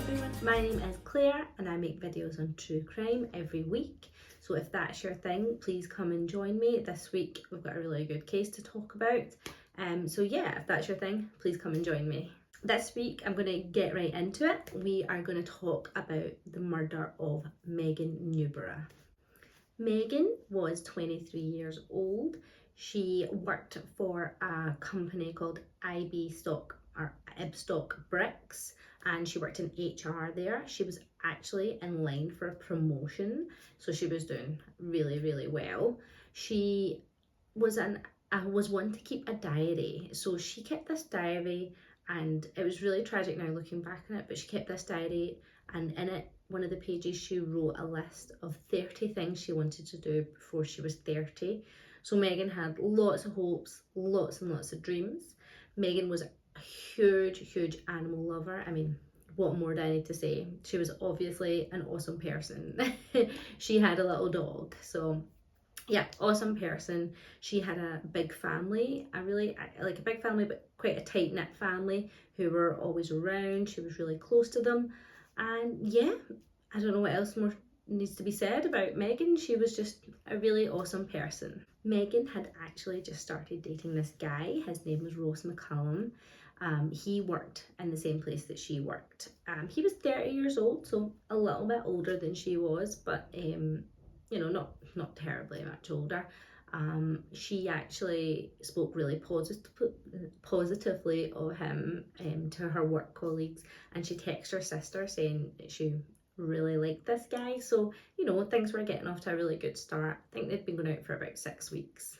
everyone, my name is Claire and I make videos on true crime every week. So if that's your thing, please come and join me. This week we've got a really good case to talk about. So yeah, if that's your thing, please come and join me. This week I'm going to get right into it. We are going to talk about the murder of Megan Newborough. Megan was 23 years old. She worked for a company called Ibstock Bricks, and she worked in HR there. She was actually in line for a promotion, so she was doing really well. She was one to keep a diary, so she kept this diary, and it was really tragic now looking back on it, but she kept this diary, and in it, one of the pages, she wrote a list of 30 things she wanted to do before she was 30. So Megan had lots of hopes, lots and lots of dreams. Megan was a huge animal lover. I mean, what more do I need to say? She was obviously an awesome person. She had a little dog, so yeah, awesome person. She had a big family, a big family, but quite a tight-knit family who were always around. She was really close to them. And yeah, I don't know what else more needs to be said about Megan. She was just a really awesome person. Megan had actually just started dating this guy. His name was McCullum. He worked in the same place that she worked. He was 30 years old, so a little bit older than she was, but you know, not terribly much older. She actually spoke really positively of him to her work colleagues, and she texted her sister saying that she really liked this guy. So, you know, things were getting off to a really good start. I think they'd been going out for about 6 weeks.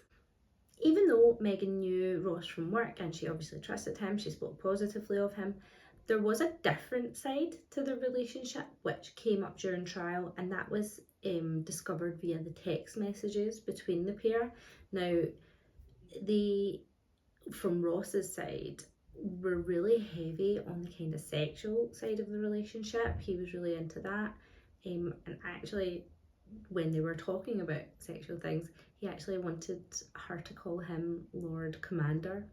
Even though Megan knew Ross from work and she obviously trusted him, she spoke positively of him, there was a different side to the relationship which came up during trial, and that was discovered via the text messages between the pair. Now, from Ross's side, were really heavy on the kind of sexual side of the relationship. He was really into that, and actually, when they were talking about sexual things, he actually wanted her to call him Lord Commander.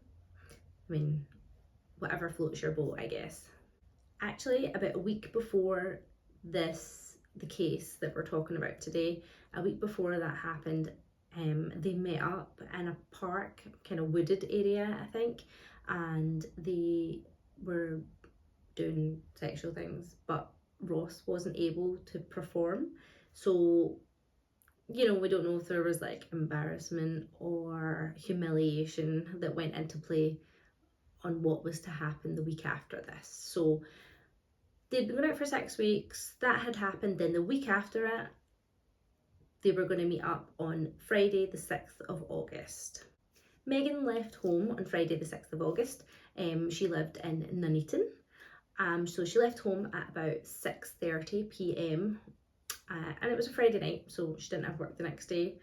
I mean, whatever floats your boat, I guess. Actually, about a week before the case that we're talking about today, a week before that happened, they met up in a park, kind of wooded area, I think, and they were doing sexual things, but Ross wasn't able to perform. So, you know, we don't know if there was like embarrassment or humiliation that went into play on what was to happen the week after this. So they'd been going out for 6 weeks. That had happened. Then the week after it, they were going to meet up on Friday the 6th of August. Megan left home on Friday the 6th of August. She lived in Nuneaton. So she left home at about 6:30 p.m. And it was a Friday night, so she didn't have work the next day.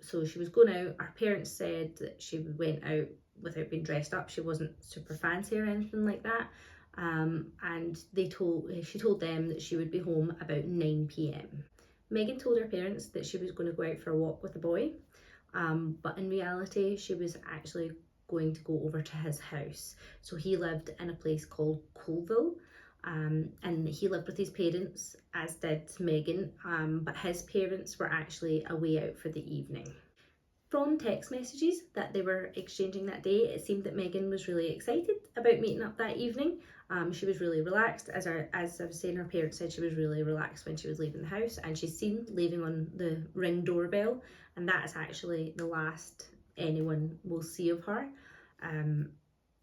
So she was going out. Her parents said that she went out without being dressed up. She wasn't super fancy or anything like that. And she told them that she would be home about 9 p.m. Megan told her parents that she was going to go out for a walk with a boy, but in reality she was actually going to go over to his house. So he lived in a place called Colville, and he lived with his parents, as did Megan, but his parents were actually away out for the evening. From text messages that they were exchanging that day, it seemed that Megan was really excited about meeting up that evening. She was really relaxed. As I was saying, her parents said she was really relaxed when she was leaving the house, and she's seen leaving on the Ring doorbell, and that is actually the last anyone will see of her.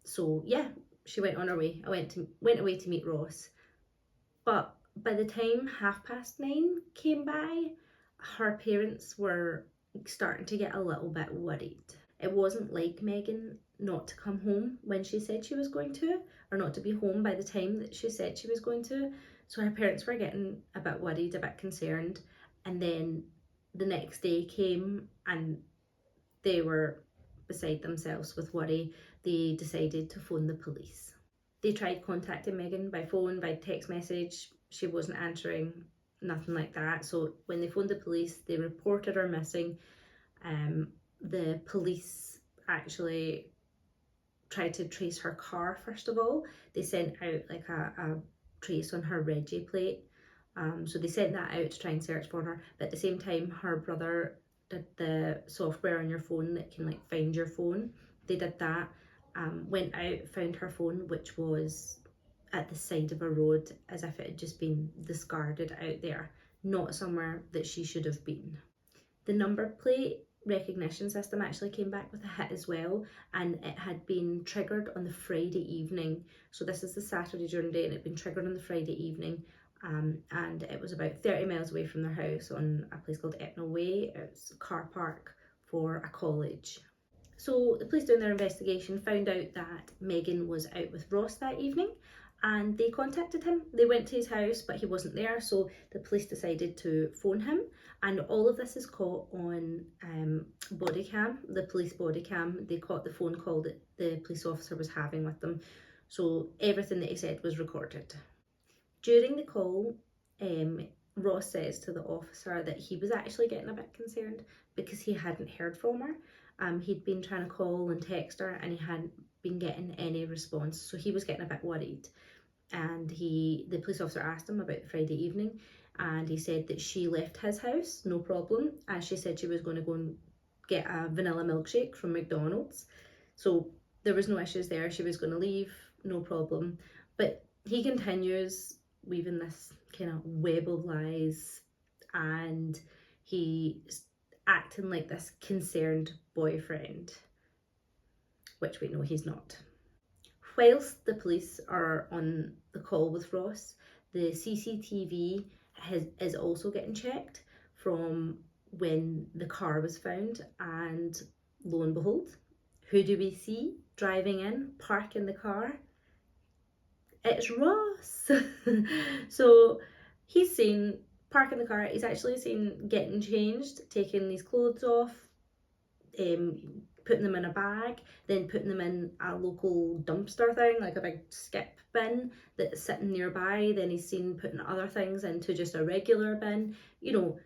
So yeah, she went on her way. Went away to meet Ross. But by the time 9:30 came by, her parents were starting to get a little bit worried. It wasn't like Megan not to come home when she said she was going to, or not to be home by the time that she said she was going to. So her parents were getting a bit worried, a bit concerned. And then the next day came and they were beside themselves with worry. They decided to phone the police. They tried contacting Megan by phone, by text message. She wasn't answering, nothing like that. So when they phoned the police, they reported her missing. The police actually tried to trace her car first of all. They sent out like a trace on her Reggie plate. So they sent that out to try and search for her, but at the same time her brother did the software on your phone that can like find your phone. They did that, went out, found her phone, which was at the side of a road as if it had just been discarded out there, not somewhere that she should have been. The number plate recognition system actually came back with a hit as well, and it had been triggered on the Friday evening. So this is the Saturday during the day, and it had been triggered on the Friday evening, and it was about 30 miles away from their house on a place called Etnall Way. It's a car park for a college. So the police doing their investigation found out that Megan was out with Ross that evening, and they contacted him. They went to his house, but he wasn't there, so the police decided to phone him, and all of this is caught on body cam, the police body cam. They caught the phone call that the police officer was having with them, so everything that he said was recorded. During the call, Ross says to the officer that he was actually getting a bit concerned because he hadn't heard from her. He'd been trying to call and text her and he hadn't been getting any response, so he was getting a bit worried. And the police officer asked him about the Friday evening, and he said that she left his house, no problem, and she said she was going to go and get a vanilla milkshake from McDonald's. So there was no issues there, she was going to leave, no problem. But he continues weaving this kind of web of lies, and he's acting like this concerned boyfriend, which we know he's not. Whilst the police are on the call with Ross, the CCTV is also getting checked from when the car was found, and lo and behold, who do we see driving in, parking the car? It's Ross. So he's seen parking the car, he's actually seen getting changed, taking his clothes off, putting them in a bag, then putting them in a local dumpster thing, like a big skip bin that's sitting nearby. Then he's seen putting other things into just a regular bin. You know,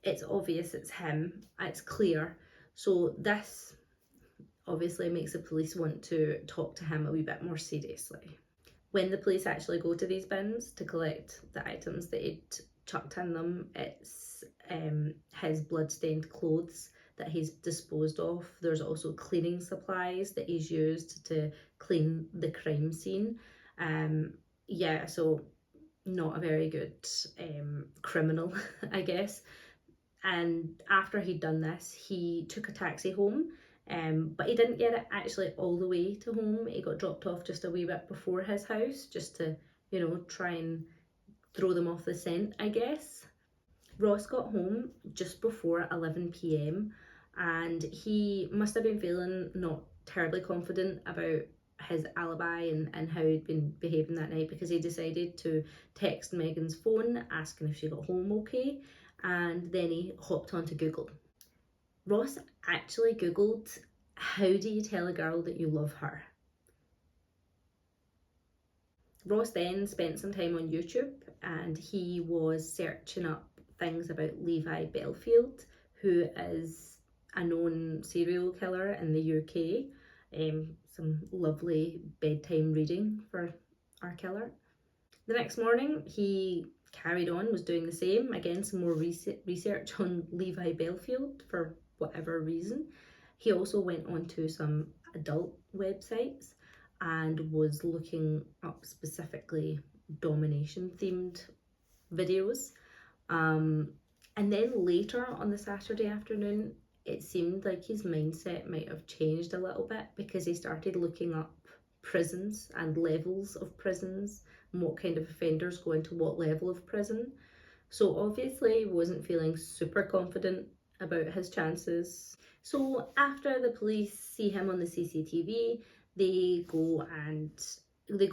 it's obvious it's him, it's clear. So this obviously makes the police want to talk to him a wee bit more seriously. When the police actually go to these bins to collect the items that he'd chucked in them, it's his blood-stained clothes that he's disposed of. There's also cleaning supplies that he's used to clean the crime scene. Yeah, so not a very good criminal, I guess. And after he'd done this, he took a taxi home, but he didn't get it actually all the way to home. He got dropped off just a wee bit before his house, just to, you know, try and throw them off the scent, I guess. Ross got home just before 11 p.m. and he must have been feeling not terribly confident about his alibi and how he'd been behaving that night, because he decided to text Megan's phone asking if she got home okay, and then he hopped onto Google. Ross actually Googled, how do you tell a girl that you love her? Ross then spent some time on YouTube and he was searching up things about Levi Belfield, who is a known serial killer in the UK. Some lovely bedtime reading for our killer. The next morning he carried on, was doing the same, again some more research on Levi Belfield for whatever reason. He also went on to some adult websites and was looking up specifically domination themed videos. And then later on the Saturday afternoon, it seemed like his mindset might have changed a little bit, because he started looking up prisons and levels of prisons and what kind of offenders go into what level of prison. So obviously he wasn't feeling super confident about his chances. So after the police see him on the CCTV, they go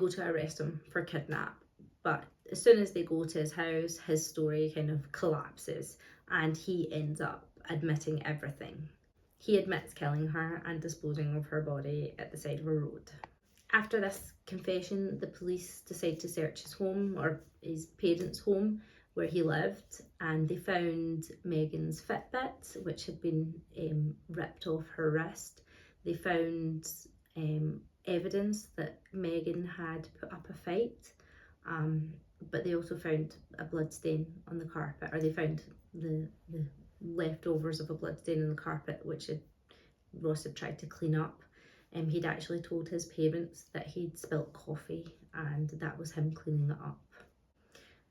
to arrest him for kidnap. But as soon as they go to his house, his story kind of collapses and he ends up admitting everything. He admits killing her and disposing of her body at the side of a road. After this confession, the police decide to search his home, or his parents' home, where he lived, and they found Megan's Fitbit, which had been ripped off her wrist. They found evidence that Megan had put up a fight, But they also found a blood stain on the carpet, or they found the leftovers of a blood stain on the carpet, which Ross had tried to clean up. He'd actually told his parents that he'd spilt coffee, and that was him cleaning it up.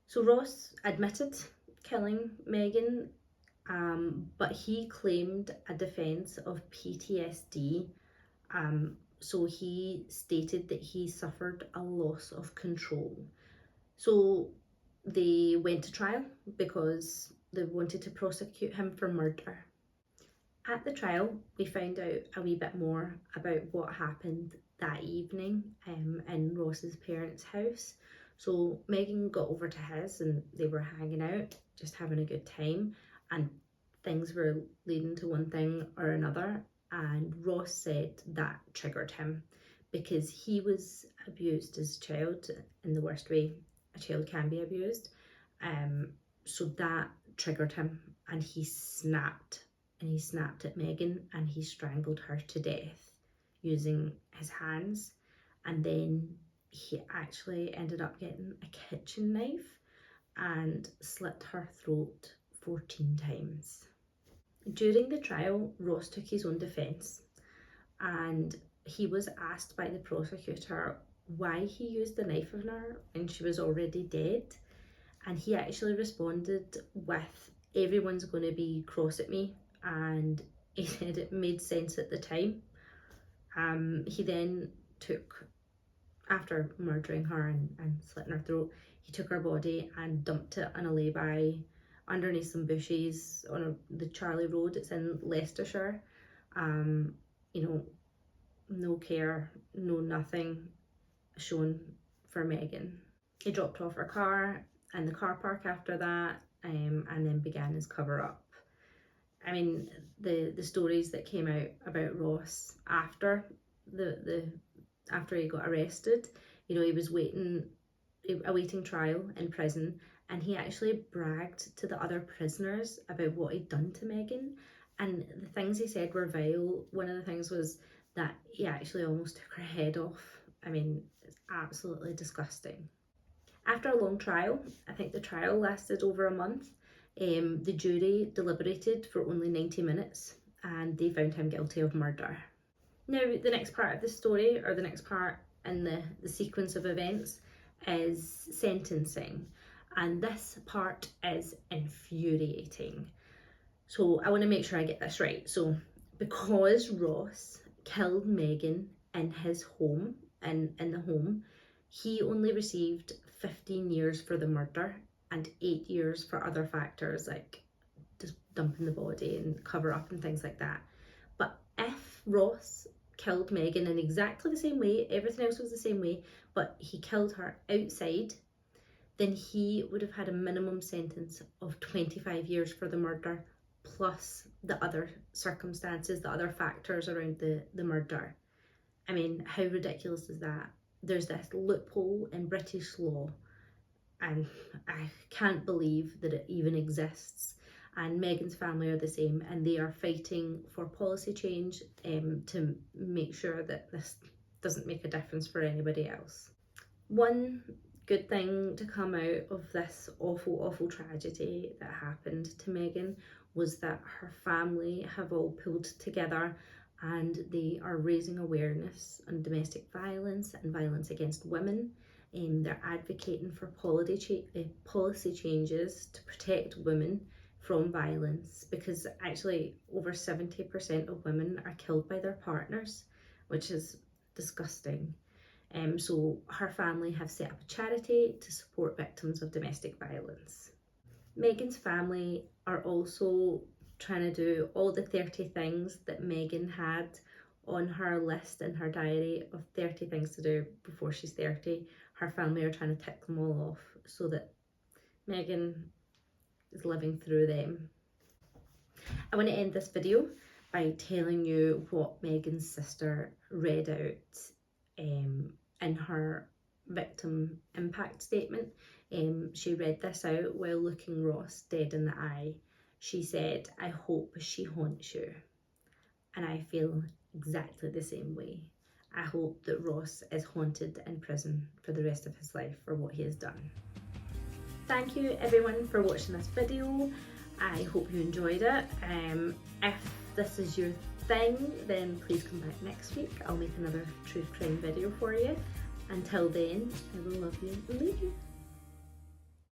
So Ross admitted killing Megan, but he claimed a defence of PTSD. So he stated that he suffered a loss of control. So they went to trial because they wanted to prosecute him for murder. At the trial, we found out a wee bit more about what happened that evening in Ross's parents' house. So Megan got over to his and they were hanging out, just having a good time, and things were leading to one thing or another, and Ross said that triggered him because he was abused as a child in the worst way a child can be abused. So that triggered him, and he snapped at Megan and he strangled her to death using his hands. And then he actually ended up getting a kitchen knife and slit her throat 14 times. During the trial, Ross took his own defence, and he was asked by the prosecutor why he used the knife on her when she was already dead. And he actually responded with, "Everyone's going to be cross at me," and he said it made sense at the time. He then took, after murdering her and slitting her throat, he took her body and dumped it on a lay-by underneath some bushes on the Charlie Road. It's in Leicestershire. No care, no nothing shown for Megan. He dropped off her car in the car park after that, and then began his cover-up. I mean, the stories that came out about Ross after after he got arrested, he was awaiting trial in prison, and he actually bragged to the other prisoners about what he'd done to Megan, and the things he said were vile. One of the things was that he actually almost took her head off. I mean, it's absolutely disgusting. After a long trial, I think the trial lasted over a month, the jury deliberated for only 90 minutes and they found him guilty of murder. Now, the next part of the story, or the next part in the sequence of events, is sentencing. And this part is infuriating. So I want to make sure I get this right. So because Ross killed Megan in his home, in the home, he only received 15 years for the murder and 8 years for other factors like just dumping the body and cover up and things like that. But if Ross killed Megan in exactly the same way, everything else was the same way, but he killed her outside, then he would have had a minimum sentence of 25 years for the murder, plus the other circumstances, the other factors around the murder. I mean, how ridiculous is that? There's this loophole in British law, and I can't believe that it even exists. And Megan's family are the same, and they are fighting for policy change to make sure that this doesn't make a difference for anybody else. One good thing to come out of this awful tragedy that happened to Megan was that her family have all pulled together and they are raising awareness on domestic violence and violence against women. They're advocating for policy changes to protect women from violence, because actually over 70% of women are killed by their partners, which is disgusting. So her family have set up a charity to support victims of domestic violence. Megan's family are also trying to do all the 30 things that Megan had on her list in her diary of 30 things to do before she's 30. Her family are trying to tick them all off so that Megan is living through them. I want to end this video by telling you what Megan's sister read out in her victim impact statement. She read this out while looking Ross dead in the eye. She said, "I hope she haunts you." And I feel exactly the same way. I hope that Ross is haunted in prison for the rest of his life for what he has done. Thank you everyone for watching this video. I hope you enjoyed it. If this is your thing, then please come back next week. I'll make another true crime video for you. Until then, I will love you and leave you.